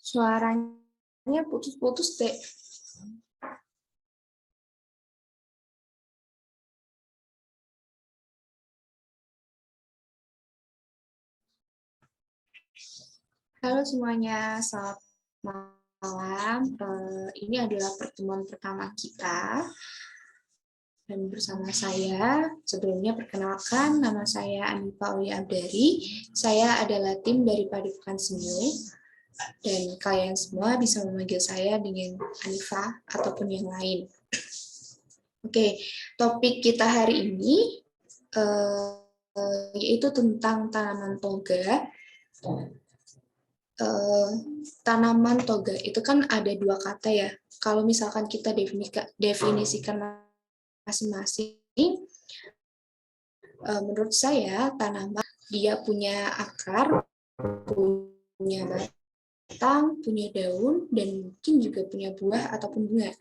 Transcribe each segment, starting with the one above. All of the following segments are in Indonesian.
Suaranya putus-putus, Dek. Halo semuanya, selamat malam. Ini adalah pertemuan pertama kita. Dan bersama saya, sebelumnya perkenalkan, nama saya Anifa Uli Abdari. Saya adalah tim dari Padepokan Semil. Dan kalian semua bisa memanggil saya dengan Anifa ataupun yang lain. Oke, topik kita hari ini yaitu tentang tanaman toga. Tanaman toga itu kan ada dua kata ya. Kalau misalkan kita definisikan masing-masing, menurut saya tanaman dia punya akar, punya batang, punya daun, dan mungkin juga punya buah ataupun bunga.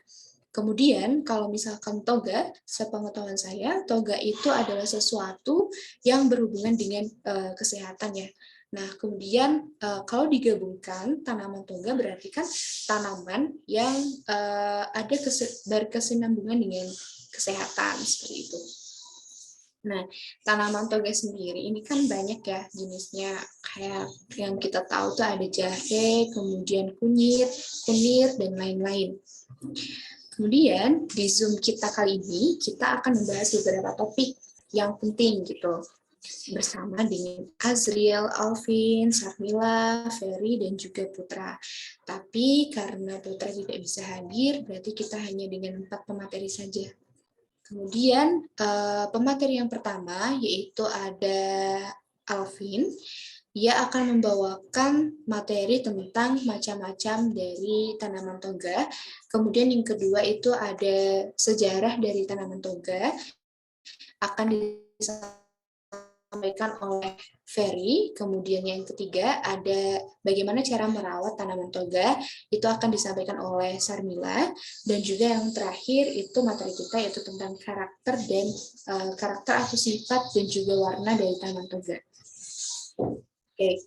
Kemudian kalau misalkan toga, sepengetahuan saya, toga itu adalah sesuatu yang berhubungan dengan kesehatan ya. Nah, kemudian kalau digabungkan tanaman toga berarti kan tanaman yang ada berkesinambungan dengan kesehatan seperti itu. Nah, tanaman toga sendiri ini kan banyak ya jenisnya, kayak yang kita tahu tuh ada jahe, kemudian kunyit, kunir, dan lain-lain. Kemudian di Zoom kita kali ini, kita akan membahas beberapa topik yang penting gitu, bersama dengan Azriel, Alvin, Sarmila, Ferry, dan juga Putra. Tapi karena Putra tidak bisa hadir, berarti kita hanya dengan 4 pemateri saja. Kemudian pemateri yang pertama yaitu ada Alvin. Dia akan membawakan materi tentang macam-macam dari tanaman toga. Kemudian yang kedua itu ada sejarah dari tanaman toga. Akan disampaikan oleh Ferry. Kemudian yang ketiga ada bagaimana cara merawat tanaman toga, itu akan disampaikan oleh Sarmila. Dan juga yang terakhir itu materi kita yaitu tentang karakter dan karakter atau sifat dan juga warna dari tanaman toga. Oke,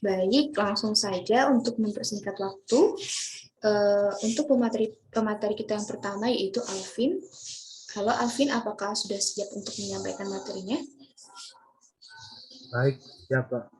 baik, langsung saja untuk mempersingkat waktu. Untuk pemateri kita yang pertama yaitu Alvin. Halo Alvin, apakah sudah siap untuk menyampaikan materinya? Baik, siap Pak.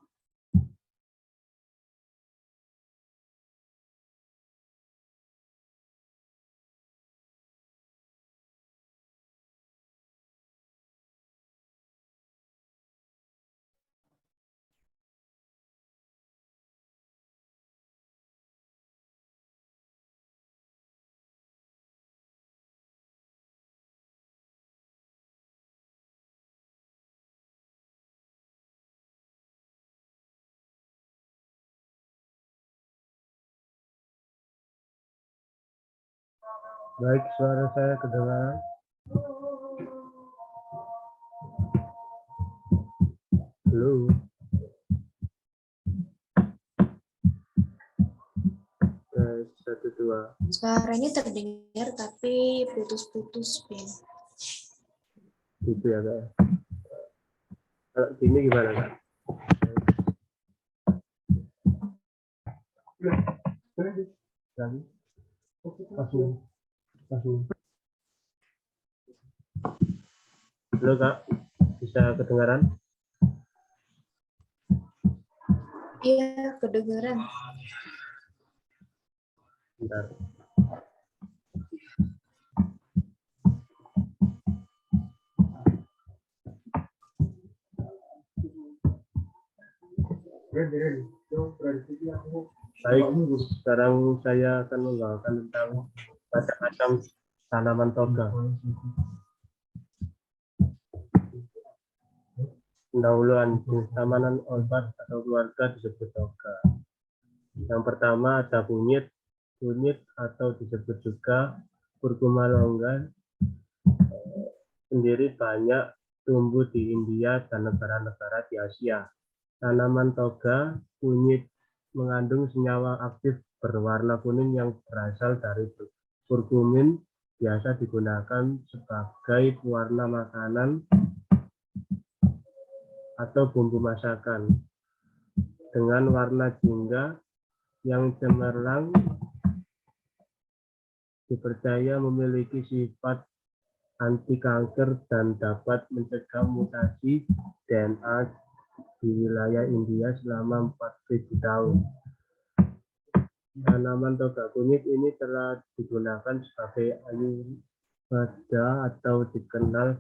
Baik, suara saya kedengaran. Halo. Satu dua. Suaranya terdengar tapi putus-putus, Ben. Gitu ya Kak. Kalau gini gimana Kak? Halo Kak, bisa kedengaran? Iya, kedengaran. Bentar. Baik, sekarang saya akan membawakan tentang macam-macam tanaman toga. Pendahuluan jenis tanaman obat atau keluarga disebut toga. Yang pertama ada kunyit. Kunyit atau disebut juga curcuma longan sendiri banyak tumbuh di India dan negara-negara di Asia. Tanaman toga kunyit mengandung senyawa aktif berwarna kuning yang berasal dari kurkumin, biasa digunakan sebagai pewarna makanan atau bumbu masakan. Dengan warna jingga yang cemerlang dipercaya memiliki sifat anti kanker dan dapat mencegah mutasi DNA di wilayah India selama 4.000 tahun. Tanaman toga kunyit ini telah digunakan sebagai ayurveda atau dikenal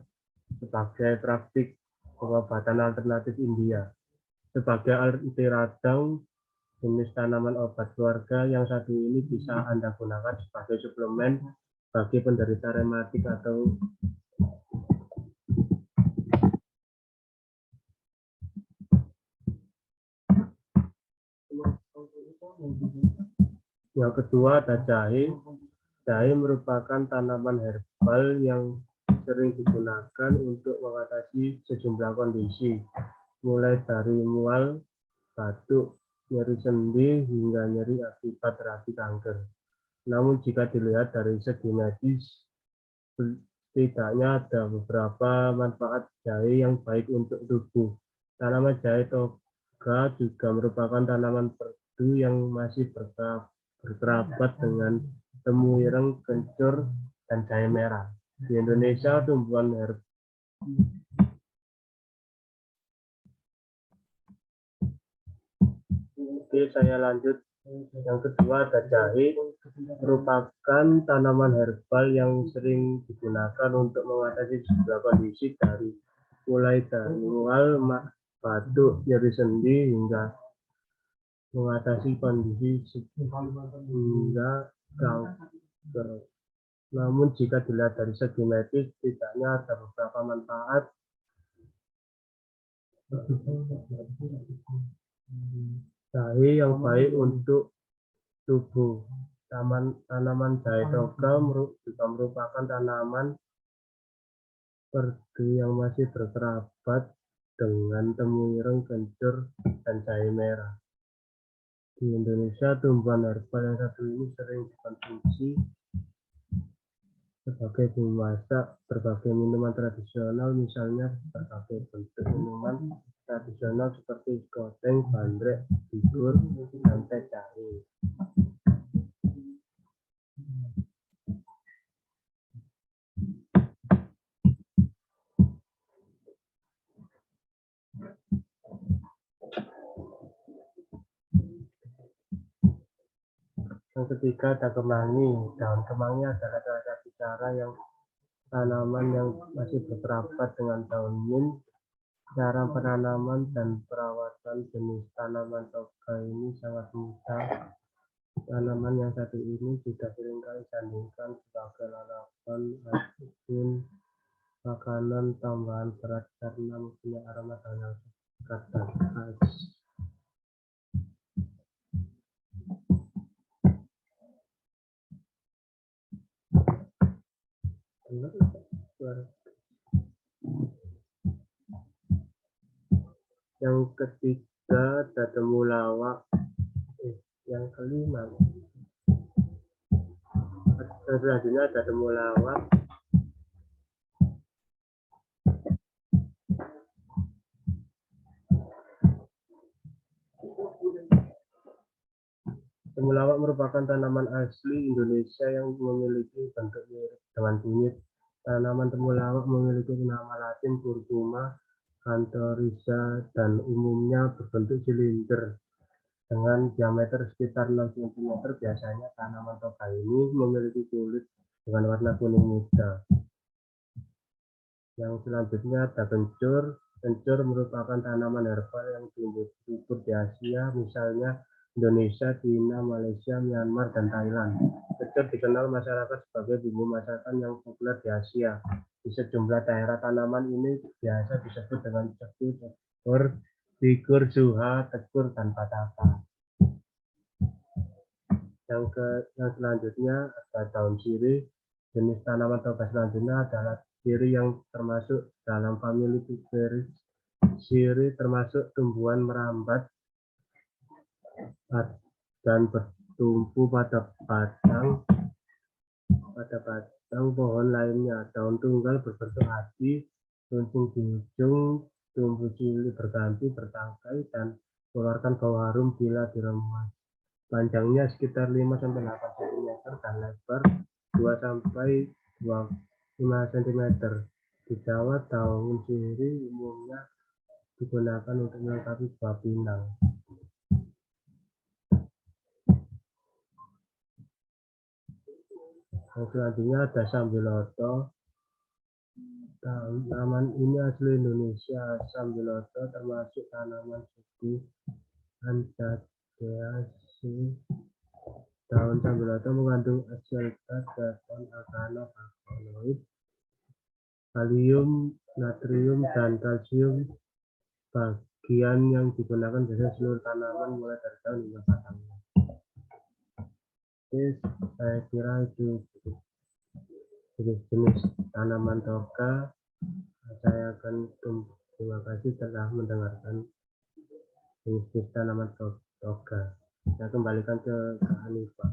sebagai praktik pengobatan alternatif India. Sebagai anti radang, jenis tanaman obat keluarga yang satu ini bisa Anda gunakan sebagai suplemen bagi penderita rematik atau yang kedua ada jahe. Jahe merupakan tanaman herbal yang sering digunakan untuk mengatasi sejumlah kondisi, mulai dari mual, batuk, nyeri sendi, hingga nyeri akibat terapi kanker. Namun jika dilihat dari segi medis, setidaknya ada beberapa manfaat jahe yang baik untuk tubuh. Tanaman jahe toga juga merupakan tanaman perdu yang masih berkerabat dengan temu ireng, kencur, dan jahe merah. Di Indonesia, tumbuhan herbal Oke, saya lanjut. Yang kedua ada jahe, merupakan tanaman herbal yang sering digunakan untuk mengatasi sejumlah kondisi mulai dari mual, batuk, nyeri sendi, hingga mengatasi kondisi hingga kanker. Namun jika dilihat dari segi medis, setidaknya ada beberapa manfaat. Jahe yang baik untuk tubuh. Tanaman jahe toga juga merupakan tanaman perdu yang masih berkerabat dengan temu ireng, kencur, dan jahe merah. Di Indonesia, tumbuhan herbal yang satu ini sering dikonsumsi sebagai bumbu masak berbagai minuman tradisional, misalnya berbagai bentuk minuman tradisional seperti goteng, bandrek, bubur, dan teh jahe. Yang ketiga ada kemangi. Daun kemangi adalah salah satu cara yang tanaman yang masih berkerabat dengan daun mint. Cara penanaman dan perawatan jenis tanaman toga ini sangat mudah. Tanaman yang satu ini juga seringkali disandingkan sebagai lalapan ataupun makanan tambahan berat karena mempunyai aroma yang segar dan khas. Yang ketiga ada temulawak. Yang kelima, selanjutnya ada temulawak. Temulawak merupakan tanaman asli Indonesia yang memiliki bentuk mirip dengan kunyit. Tanaman temulawak memiliki nama Latin Curcuma canthariza dan umumnya berbentuk silinder dengan diameter sekitar 6 cm. Biasanya tanaman toga ini memiliki kulit dengan warna kuning muda. Yang selanjutnya ada kencur. Kencur merupakan tanaman herbal yang tumbuh subur di Asia, misalnya Indonesia, China, Malaysia, Myanmar, dan Thailand. Kencur dikenal masyarakat sebagai bumbu masakan yang populer di Asia. Di sejumlah daerah tanaman ini biasa disebut dengan ceku, cekur, tikur, suha, tekur, dan pataka. Yang selanjutnya ada daun sirih. Jenis tanaman toga selanjutnya adalah sirih yang termasuk dalam famili Tuberaceae. Sirih termasuk tumbuhan merambat dan bertumpu pada batang pohon lainnya. Daun tunggal berbentuk hati, runcing di ujung, tumbuh cilik berganti, bertangkai, dan mengeluarkan bau harum bila diremas. Panjangnya sekitar 5-8 cm dan lebar 2-5 cm. Di Jawa, daun sirih umumnya digunakan untuk melengkapi buah pinang. Selanjutnya ada sambiloto. Tanaman ini asli Indonesia. Sambiloto termasuk tanaman suku Anthozoaceae. Daun sambiloto mengandung azelaikat, keton, agana, flavonoid, kalium, natrium, dan kalsium. Bagian yang digunakan biasanya seluruh tanaman mulai dari daun hingga batangnya. Oke, saya kira itu jenis tanaman toga. Saya akan terima kasih telah mendengarkan jenis tanaman toga. Saya kembalikan ke Kak Hanifah.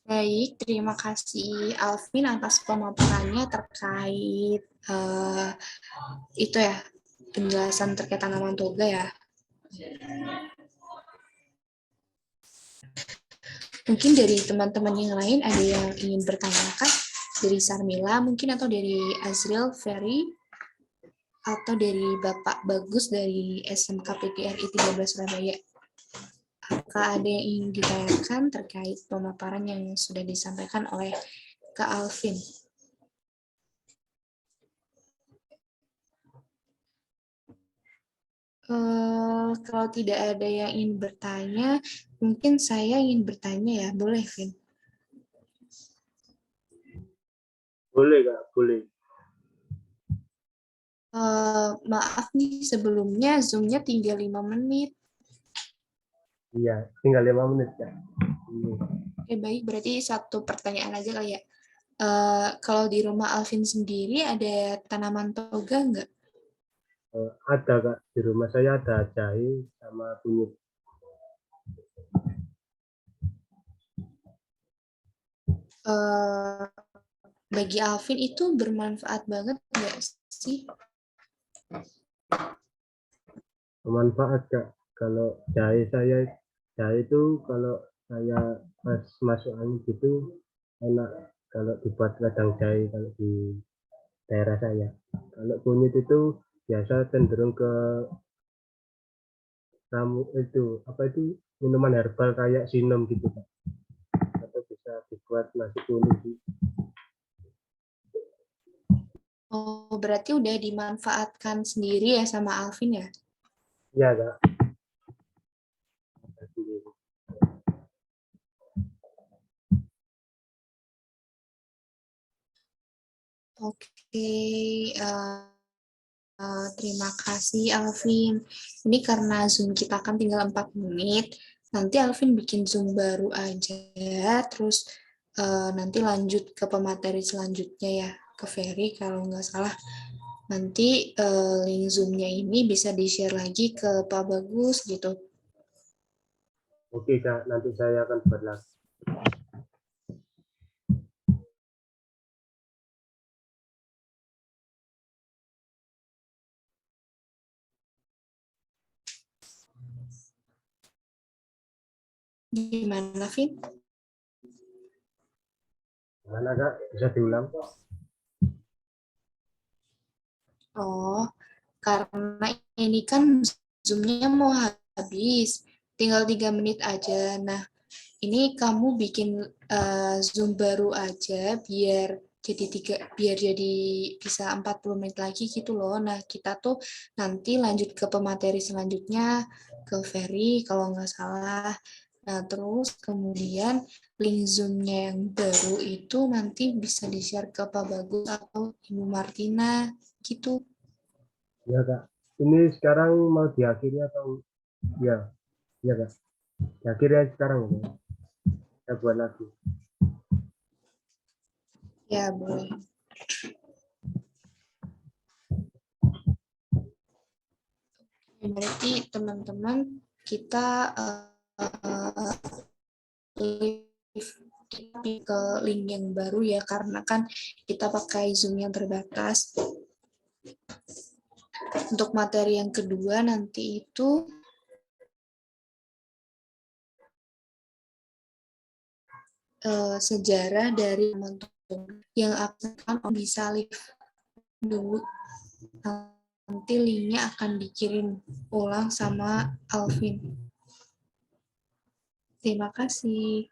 Baik, terima kasih Alvin atas pemaparannya terkait itu ya, penjelasan terkait tanaman toga ya. Mungkin dari teman-teman yang lain ada yang ingin bertanyakan, dari Sarmila mungkin, atau dari Azril, Ferry, atau dari Bapak Bagus dari SMK PGRI 13 Surabaya. Apakah ada yang ingin ditanyakan terkait pemaparan yang sudah disampaikan oleh Kak Alvin? Kalau tidak ada yang ingin bertanya, mungkin saya ingin bertanya ya, boleh, Vin? Boleh, Kak, boleh. Maaf nih, sebelumnya Zoom-nya tinggal 5 menit. Iya, tinggal 5 menit, Kak. Oke, baik, berarti satu pertanyaan aja kali ya. Kalau di rumah Alvin sendiri ada tanaman toga nggak? Ada, Kak. Di rumah saya ada jahe sama kunyit. Bagi Alvin itu bermanfaat banget nggak sih? Bermanfaat, Kak. Kalau jahe itu kalau saya pas masuk angin gitu enak kalau dibuat ladang jahe kalau di daerah saya. Kalau kunyit itu biasa cenderung ke ramu itu apa itu minuman herbal kayak sinem gitu, Kak. Atau bisa dibuat nasi kuning. Oh, berarti udah dimanfaatkan sendiri ya sama Alvin ya? Iya, Kak. Oke, terima kasih Alvin. Ini karena Zoom kita kan tinggal 4 menit, nanti Alvin bikin Zoom baru aja, terus nanti lanjut ke pemateri selanjutnya ya, ke Ferry kalau nggak salah. Nanti link Zoom-nya ini bisa di-share lagi ke Pak Bagus gitu. Oke, Kak, nanti saya akan buat lagi. Gimana, Vin? Mana, Kak? Bisa diulang? Oh, karena ini kan Zoom-nya mau habis, tinggal 3 menit aja. Nah, ini kamu bikin Zoom baru aja biar jadi bisa 40 menit lagi gitu loh. Nah, kita tuh nanti lanjut ke pemateri selanjutnya ke Ferry kalau nggak salah. Nah, terus kemudian link Zoom-nya yang baru itu nanti bisa di-share ke Pak Bagus atau Ibu Martina gitu. Ya, Kak. Ini sekarang mau diakhiri atau ya? Ya, Kak. Diakhiri aja sekarang, Kak. Saya buat lagi. Ya, boleh. Berarti teman-teman kita live kita ke link yang baru ya, karena kan kita pakai Zoom yang terbatas. Untuk materi yang kedua nanti itu sejarah dari yang akan bisa live dulu. Nanti linknya akan dikirim ulang sama Alvin. Terima kasih.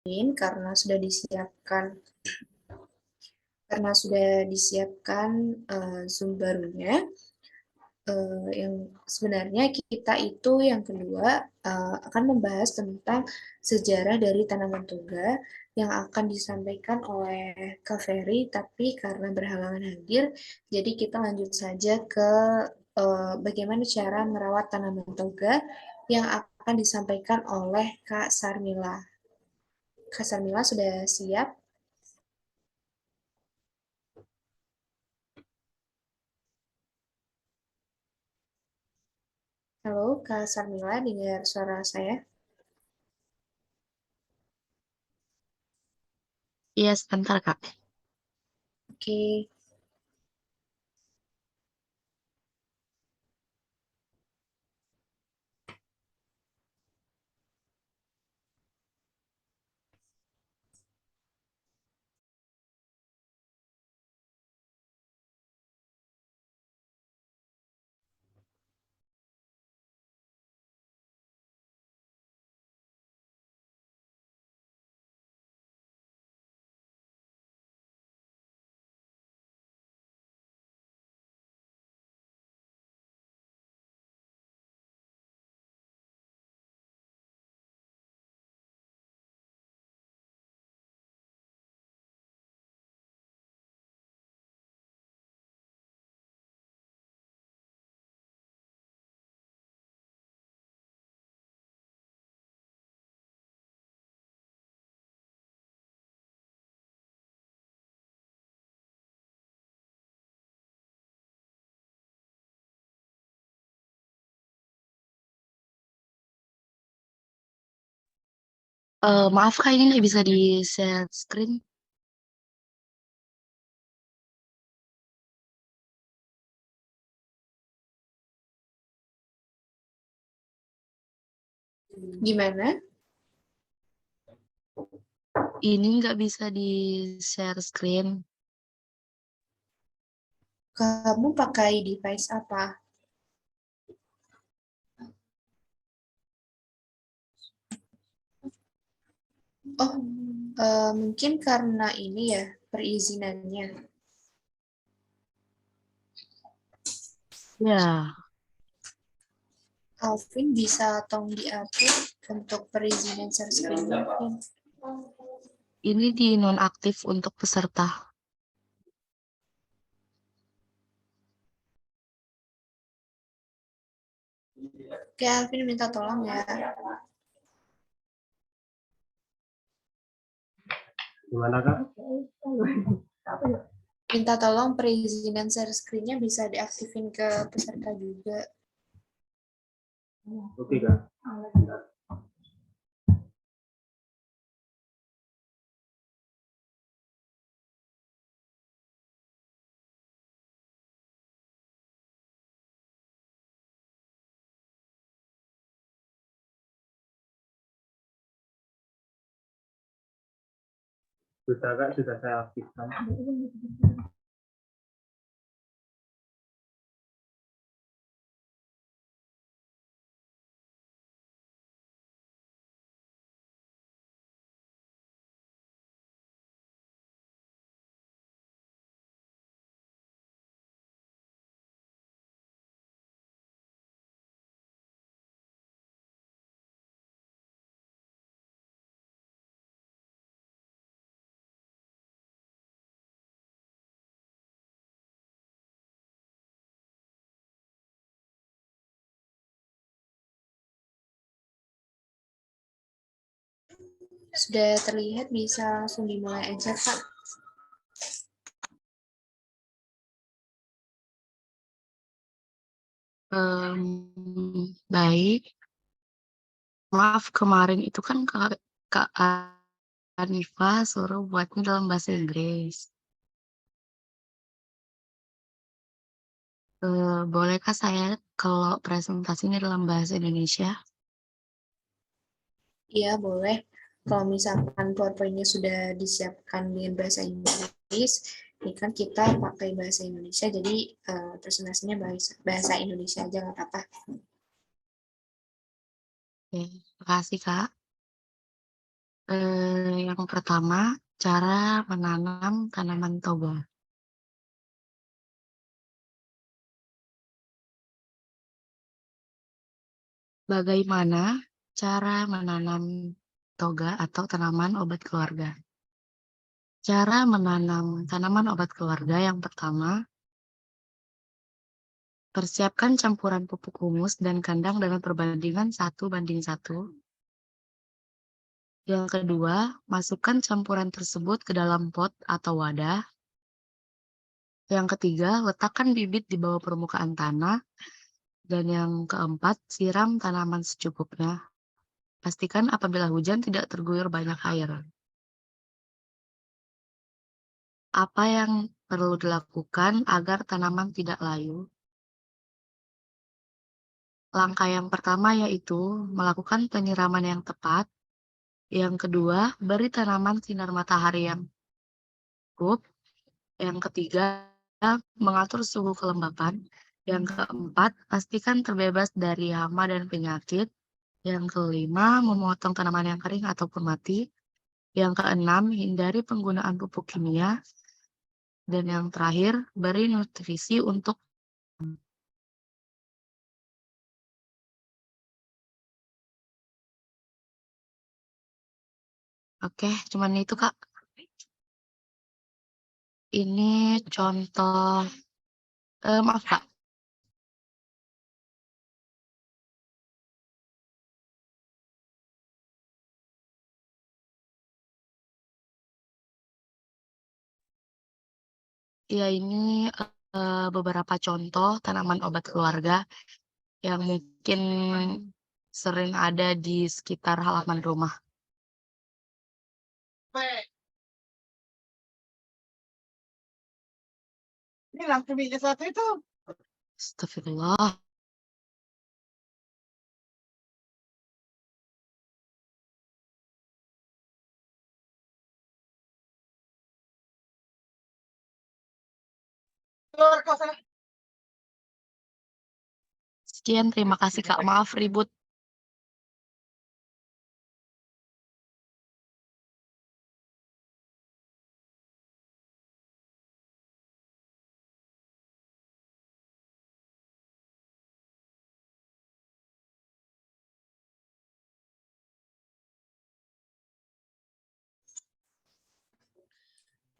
Karena sudah disiapkan Zoom barunya, yang sebenarnya kita itu yang kedua akan membahas tentang sejarah dari tanaman toga yang akan disampaikan oleh Kak Ferry, tapi karena berhalangan hadir, jadi kita lanjut saja ke bagaimana cara merawat tanaman toga yang akan disampaikan oleh Kak Sarmila. Kak Sarmila sudah siap? Halo, Kak Sarmila, dengar suara saya? Iya, sebentar, Kak. Oke. Maaf, Kak, ini nggak bisa di-share screen. Gimana? Ini nggak bisa di-share screen. Kamu pakai device apa? Oh, mungkin karena ini ya, perizinannya. Ya, Alvin bisa tolong diupdate untuk perizinan share screen mungkin. ini di nonaktif untuk peserta. Oke, Alvin minta tolong ya. Gimana, Kak? Minta tolong perizinan share screen-nya bisa diaktifin ke peserta juga. Oke, Kak. Sudah, Kak, sudah saya aktifkan. Sudah terlihat, bisa langsung dimulai aja, Kak. Baik. Maaf, kemarin itu kan Kak Anifa suruh buatnya dalam bahasa Inggris. Bolehkah saya kalau presentasinya dalam bahasa Indonesia? Iya, boleh. Kalau misalkan PowerPoint-nya sudah disiapkan dengan bahasa Inggris, ini kan kita pakai bahasa Indonesia, jadi presentasinya bahasa Indonesia aja, nggak apa-apa. Oke, makasih Kak. Yang pertama, cara menanam tanaman toga. Bagaimana cara menanam toga atau tanaman obat keluarga? Cara menanam tanaman obat keluarga yang pertama, persiapkan campuran pupuk humus dan kandang dengan perbandingan 1:1. Yang kedua, masukkan campuran tersebut ke dalam pot atau wadah. Yang ketiga, letakkan bibit di bawah permukaan tanah. Dan yang keempat, siram tanaman secukupnya. Pastikan apabila hujan tidak terguyur banyak air. Apa yang perlu dilakukan agar tanaman tidak layu? Langkah yang pertama yaitu melakukan penyiraman yang tepat. Yang kedua, beri tanaman sinar matahari yang cukup. Yang ketiga, mengatur suhu kelembapan. Yang keempat, pastikan terbebas dari hama dan penyakit. Yang kelima, memotong tanaman yang kering ataupun mati. Yang keenam, hindari penggunaan pupuk kimia. Dan yang terakhir, beri nutrisi untuk. Oke, cuman itu Kak. Ini contoh, maaf Kak. Ya ini beberapa contoh tanaman obat keluarga yang mungkin sering ada di sekitar halaman rumah. Ini lampu meja satu itu. Astagfirullah. Keluar kau sana. Sekian, terima kasih Kak. Maaf ribut.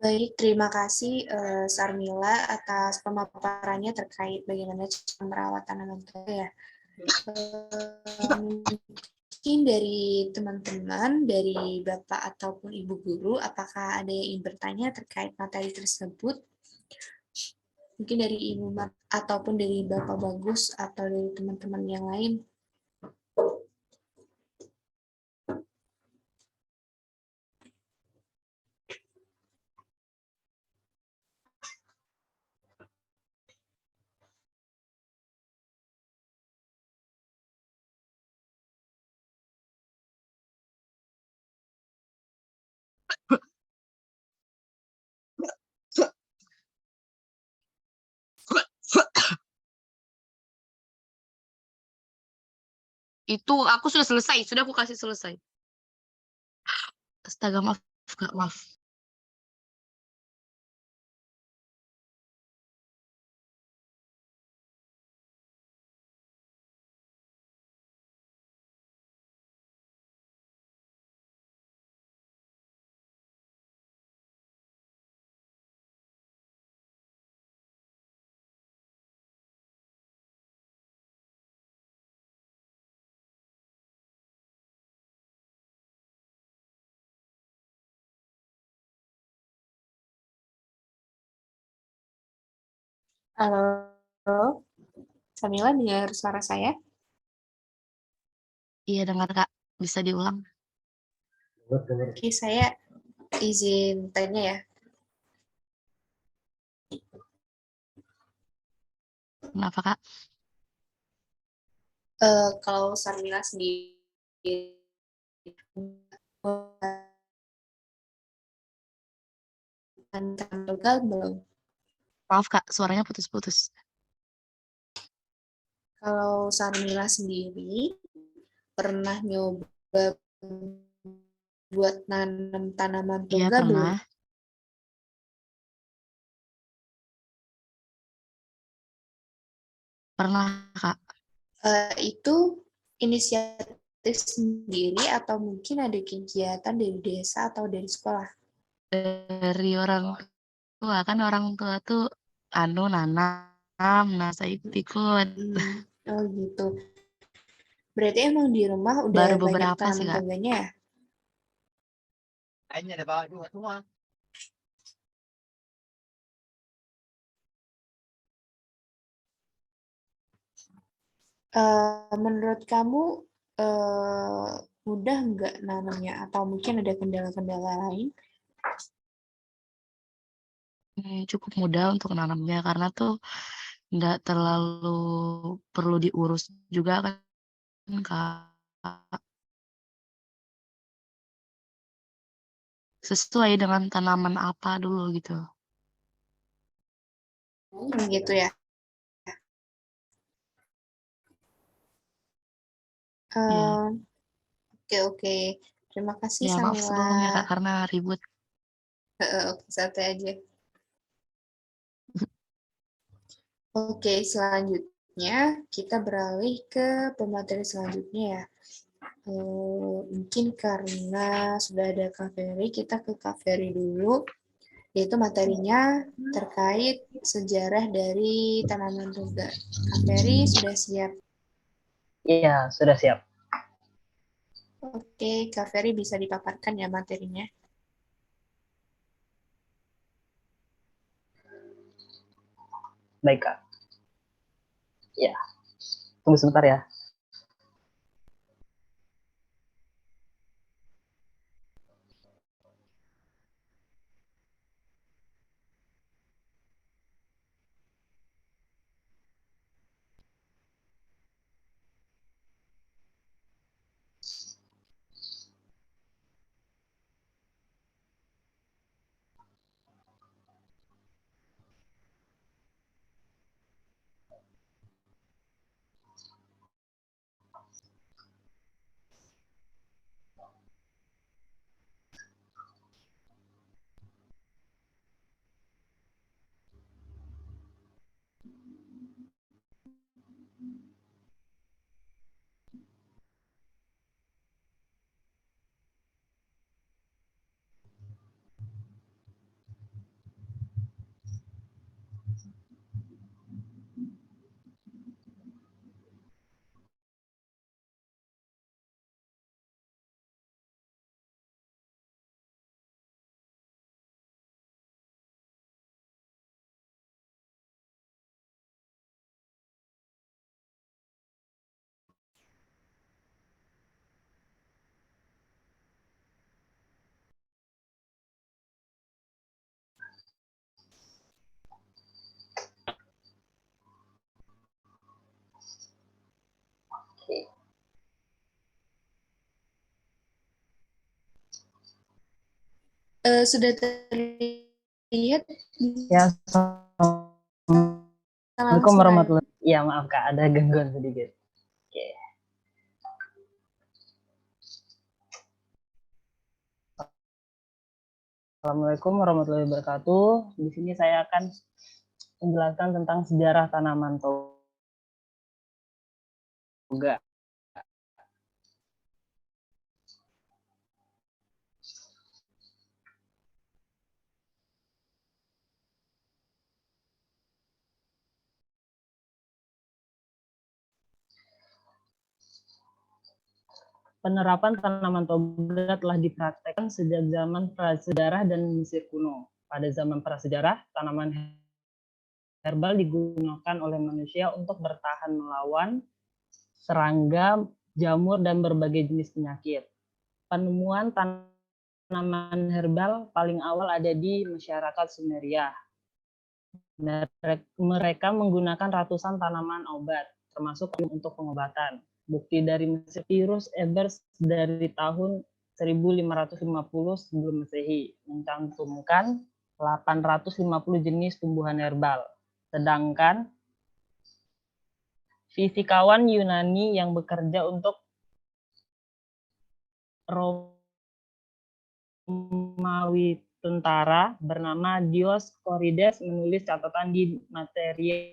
Baik, terima kasih Sarmila atas pemaparannya terkait bagaimana cara merawat tanaman toga ya. Mungkin dari teman-teman, dari Bapak ataupun Ibu Guru, apakah ada yang ingin bertanya terkait materi tersebut? Mungkin dari Ibu Mat ataupun dari Bapak Bagus atau dari teman-teman yang lain. Itu aku sudah selesai, sudah aku kasih selesai. Astaga, maaf Kak, maaf. Halo, Samila dengar suara saya? Iya dengar Kak, bisa diulang. Dengar. Oke, saya izin tanya ya. Kenapa Kak? Kalau Sarmila sendiri tentang gagal belum? Maaf Kak, suaranya putus-putus. Kalau Sarmila sendiri pernah nyoba buat nanam tanaman Iya toga belum? pernah. Pernah Kak. Itu inisiatif sendiri atau mungkin ada kegiatan dari desa atau dari sekolah? Dari orang tua, kan orang tua tuh nanam, nah saya ikut. Oh gitu. Berarti emang di rumah udah Baru banyak beberapa sih tanaman Kak. toganya ya? Kayaknya ada bawa juga semua. Menurut kamu mudah nggak nanamnya atau mungkin ada kendala-kendala lain? Cukup mudah untuk nanamnya karena tuh nggak terlalu perlu diurus juga kan Kak. Sesuai dengan tanaman apa dulu gitu. Gitu ya. Iya. Oke oke. Terima kasih Ya maaf Samila. sebelumnya Kak karena ribut. Oke, santai aja. Oke, selanjutnya kita beralih ke pemateri selanjutnya ya. Mungkin karena sudah ada Kak Ferry, kita ke Kak Ferry dulu, yaitu materinya terkait sejarah dari tanaman toga. Kak Ferry sudah siap? Iya, sudah siap. Oke, Kak Ferry bisa dipaparkan ya materinya. Baik, Kak. Ya, tunggu sebentar ya. Oke. Sudah terlihat Ya, Assalamualaikum langsung kan? warahmatullahi wabarakatuh. Ya, maaf Kak, ada gangguan sedikit. Oke. Assalamualaikum warahmatullahi wabarakatuh. Di sini saya akan menjelaskan tentang sejarah tanaman toga. Penerapan tanaman toga telah dipraktekkan sejak zaman prasejarah dan Mesir kuno. Pada zaman prasejarah, tanaman herbal digunakan oleh manusia untuk bertahan melawan serangga, jamur, dan berbagai jenis penyakit. Penemuan tanaman herbal paling awal ada di masyarakat Sumeria. Mereka menggunakan ratusan tanaman obat, termasuk untuk pengobatan. Bukti dari Mesir, Virus Ebers dari tahun 1550 sebelum Masehi mencantumkan 850 jenis tumbuhan herbal. Sedangkan fisikawan Yunani yang bekerja untuk Romawi tentara bernama Dioscorides menulis catatan di Materia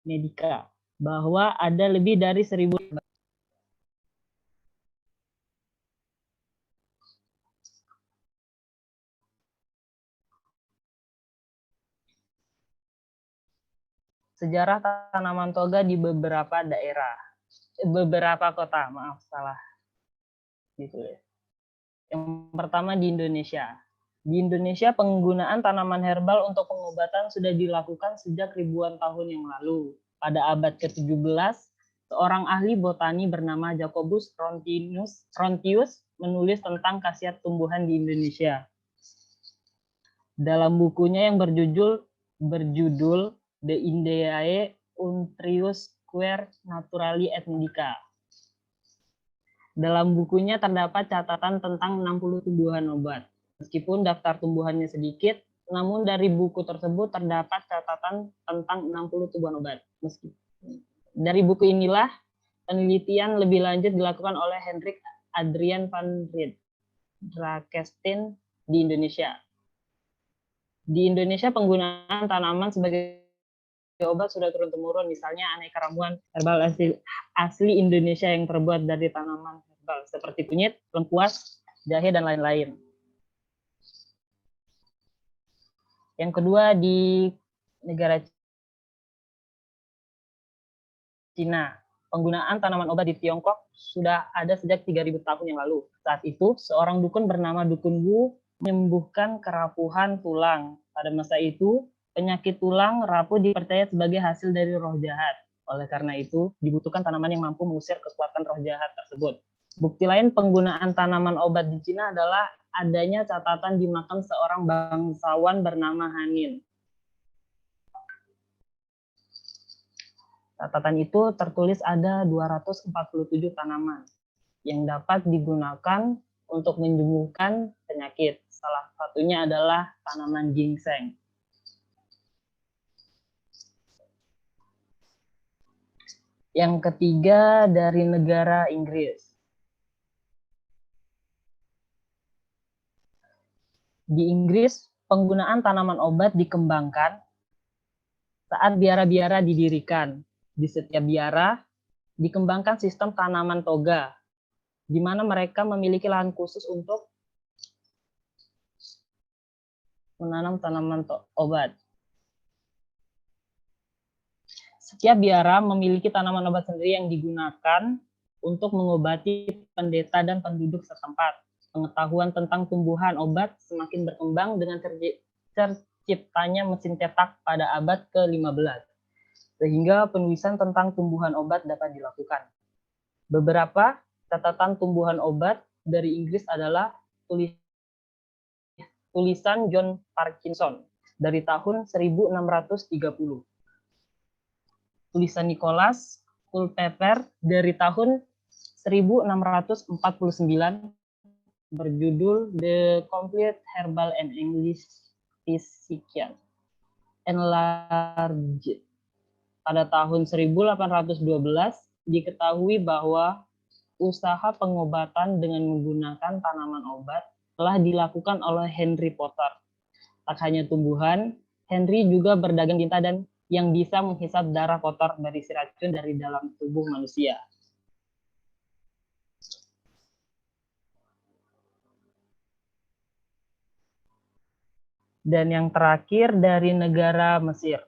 Medica bahwa ada lebih dari 1000 sejarah tanaman toga di beberapa daerah, beberapa kota, maaf salah ditulis. Yang pertama di Indonesia. Di Indonesia penggunaan tanaman herbal untuk pengobatan sudah dilakukan sejak ribuan tahun yang lalu. Pada abad ke-17, seorang ahli botani bernama Jacobus Frontius menulis tentang khasiat tumbuhan di Indonesia. Dalam bukunya yang berjudul De Indiae Untriusque Naturali et Medica. Dalam bukunya terdapat catatan tentang 60 tumbuhan obat. Meskipun daftar tumbuhannya sedikit, namun dari buku tersebut terdapat catatan tentang 60 tumbuhan obat. Dari buku inilah penelitian lebih lanjut dilakukan oleh Hendrik Adrian van Drakenstein di Indonesia. Di Indonesia penggunaan tanaman sebagai obat sudah turun-temurun, misalnya aneka ramuan herbal asli Indonesia yang terbuat dari tanaman herbal seperti kunyit, lengkuas, jahe, dan lain-lain. Yang kedua di negara Cina, penggunaan tanaman obat di Tiongkok sudah ada sejak 3000 tahun yang lalu. Saat itu, seorang dukun bernama Dukun Wu menyembuhkan kerapuhan tulang. Pada masa itu, penyakit tulang rapuh dipercaya sebagai hasil dari roh jahat. Oleh karena itu, dibutuhkan tanaman yang mampu mengusir kekuatan roh jahat tersebut. Bukti lain penggunaan tanaman obat di Cina adalah adanya catatan di makam seorang bangsawan bernama Hanin. Catatan itu tertulis ada 247 tanaman yang dapat digunakan untuk menyembuhkan penyakit. Salah satunya adalah tanaman ginseng. Yang ketiga dari negara Inggris. Di Inggris, penggunaan tanaman obat dikembangkan saat biara-biara didirikan. Di setiap biara, dikembangkan sistem tanaman toga, di mana mereka memiliki lahan khusus untuk menanam tanaman obat. Setiap biara memiliki tanaman obat sendiri yang digunakan untuk mengobati pendeta dan penduduk setempat. Pengetahuan tentang tumbuhan obat semakin berkembang dengan terciptanya mesin cetak pada abad ke-15, sehingga penulisan tentang tumbuhan obat dapat dilakukan. Beberapa catatan tumbuhan obat dari Inggris adalah tulisan John Parkinson dari tahun 1630. Tulisan Nicholas Culpeper dari tahun 1649 berjudul The Complete Herbal and English Physician Enlarged. Pada tahun 1812 diketahui bahwa usaha pengobatan dengan menggunakan tanaman obat telah dilakukan oleh Henry Potter. Tak hanya tumbuhan, Henry juga berdagang tinta dan yang bisa menghisap darah kotor berisi racun dari dalam tubuh manusia. Dan yang terakhir dari negara Mesir.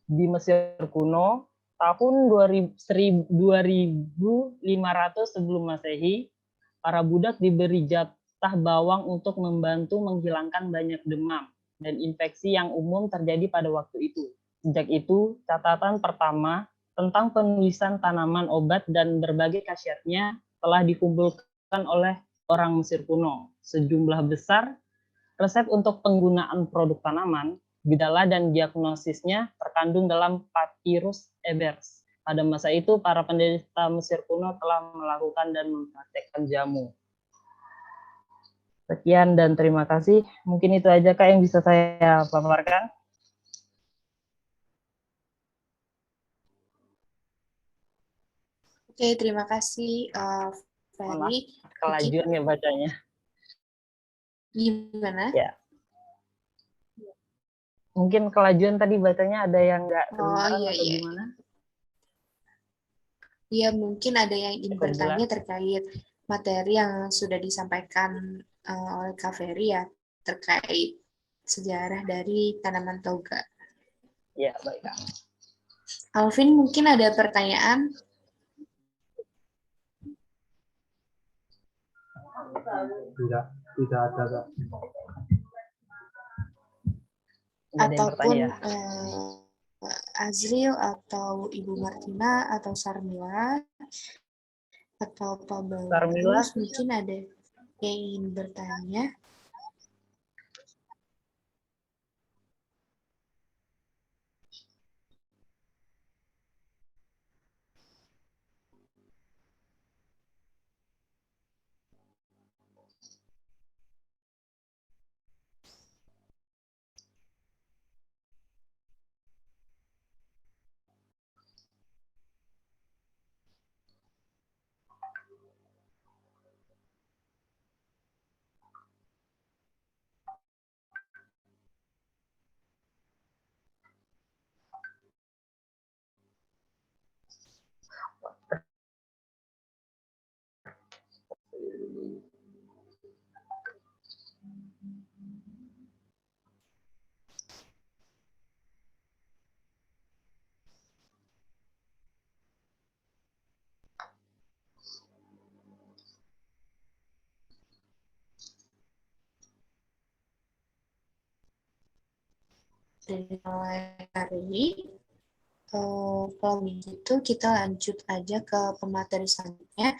Di Mesir kuno, tahun 2500 sebelum Masehi, para budak diberi jatah bawang untuk membantu menghilangkan banyak demam. dan infeksi yang umum terjadi pada waktu itu. Sejak itu, catatan pertama tentang penulisan tanaman obat dan berbagai khasiatnya telah dikumpulkan oleh orang Mesir kuno. Sejumlah besar resep untuk penggunaan produk tanaman, gejala dan diagnosisnya terkandung dalam Papyrus Ebers. Pada masa itu, para penderita Mesir kuno telah melakukan dan mempraktekkan jamu. Sekian dan terima kasih. Mungkin itu aja Kak yang bisa saya paparkan. Oke, terima kasih Ferry. Kelajuan ya bacanya. Gimana? Ya. Mungkin kelajuan tadi bacanya ada yang nggak kedengaran iya, atau iya. gimana? Ya, mungkin ada yang ingin Cukup bertanya jelas. terkait materi yang sudah disampaikan oleh Kak Ferry ya, terkait sejarah dari tanaman toga. Ya, baik Kak. Alvin, mungkin ada pertanyaan? Tidak ada, Kak. Nggak ada yang Ataupun bertanya ya? Azril atau Ibu Martina atau Sarmila atau Pak Sarmila. Bagus, mungkin ada yang ingin bertanya. Dari mulai hari ini, kalau begitu kita lanjut aja ke pemateri selanjutnya,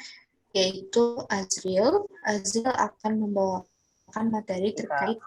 yaitu Azril. Azril akan membawakan materi terkait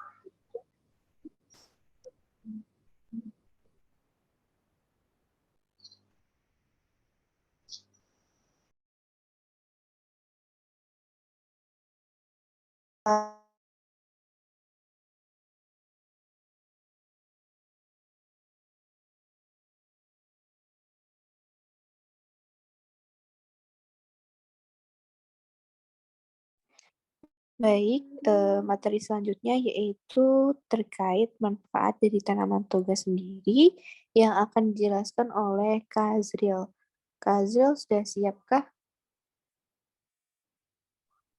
Baik, materi selanjutnya yaitu terkait manfaat dari tanaman toga sendiri yang akan dijelaskan oleh Kak Azril. Kak Azril sudah siapkah?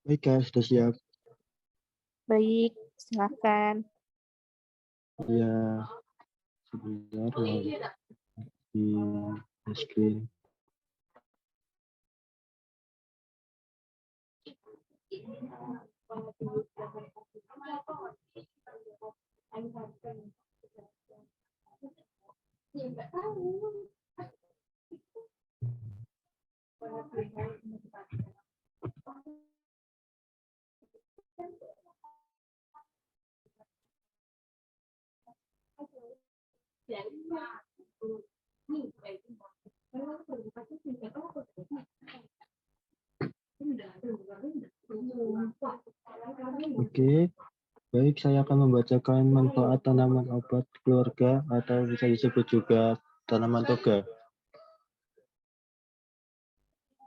Baik, Kak, sudah siap. Baik, silakan. Ya, sebentar di screen. Oke, baik, saya akan membacakan manfaat tanaman obat keluarga atau bisa disebut juga tanaman toga.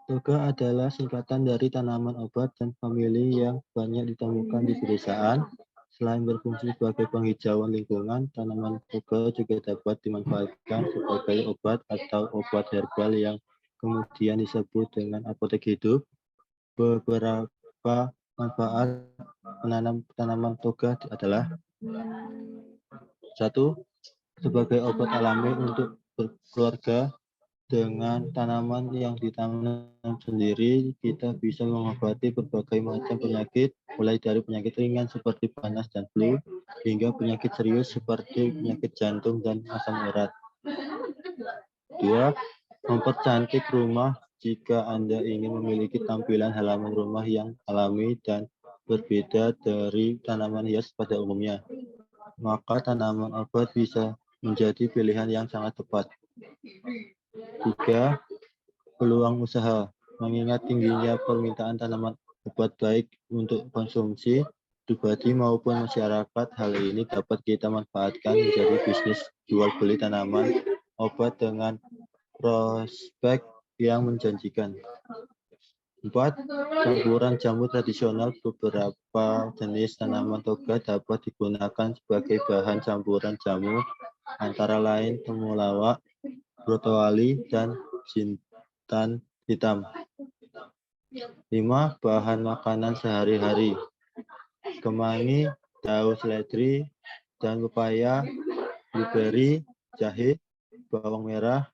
Toga adalah singkatan dari tanaman obat dan famili yang banyak ditemukan di pedesaan. Selain berfungsi sebagai penghijauan lingkungan, tanaman toga juga dapat dimanfaatkan sebagai obat atau obat herbal yang kemudian disebut dengan apotek hidup. Beberapa manfaat menanam tanaman toga adalah: 1. Sebagai obat alami untuk keluarga Dengan tanaman yang ditanam sendiri, kita bisa mengobati berbagai macam penyakit, mulai dari penyakit ringan seperti panas dan flu, hingga penyakit serius seperti penyakit jantung dan asam urat. 2. Mempercantik rumah. Jika Anda ingin memiliki tampilan halaman rumah yang alami dan berbeda dari tanaman hias pada umumnya, maka tanaman obat bisa menjadi pilihan yang sangat tepat. 3. Peluang usaha. Mengingat tingginya permintaan tanaman obat baik untuk konsumsi pribadi maupun masyarakat, hal ini dapat kita manfaatkan menjadi bisnis jual beli tanaman obat dengan prospek yang menjanjikan. 4. Campuran jamu tradisional. Beberapa jenis tanaman toga dapat digunakan sebagai bahan campuran jamu, antara lain temulawak, brotowali, dan jintan hitam. 5. Bahan makanan sehari-hari. Kemangi, daun seledri, dan pepaya, blueberry, jahe, bawang merah,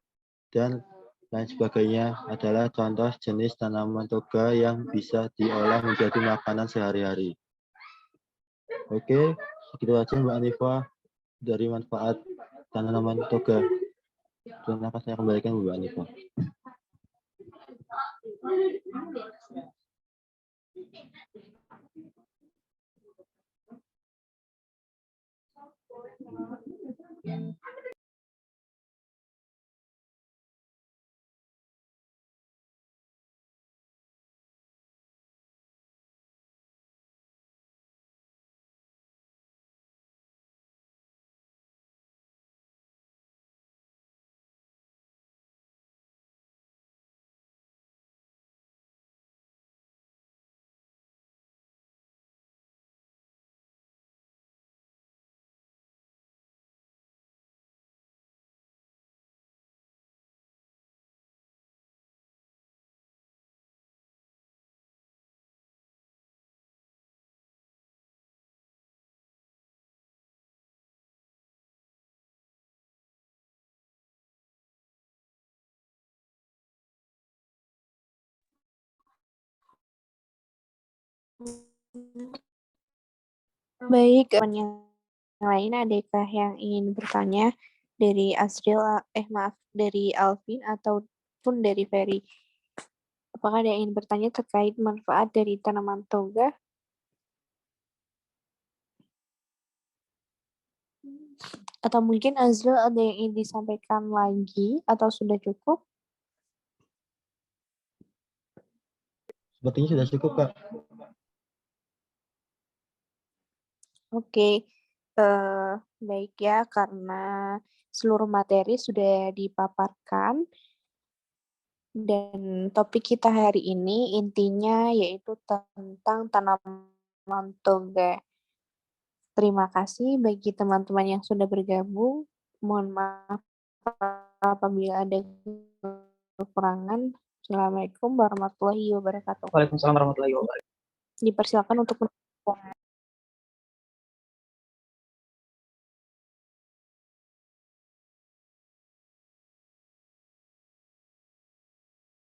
dan lain sebagainya adalah contoh jenis tanaman toga yang bisa diolah menjadi makanan sehari-hari. Oke, segitu aja Mbak Anifa dari manfaat tanaman toga. Terima kasih, saya kembalikan Mbak Anifa. Baik, yang lain adakah yang ingin bertanya dari Asril, dari Alvin ataupun dari Ferry? Apakah ada yang ingin bertanya terkait manfaat dari tanaman toga? Atau mungkin Azril ada yang ingin disampaikan lagi atau sudah cukup? Sepertinya sudah cukup, Kak. Oke, baik ya, karena seluruh materi sudah dipaparkan dan topik kita hari ini intinya yaitu tentang tanaman toga. Terima kasih bagi teman-teman yang sudah bergabung. Mohon maaf apabila ada kekurangan. Assalamualaikum warahmatullahi wabarakatuh. Waalaikumsalam warahmatullahi wabarakatuh. Dipersilakan untuk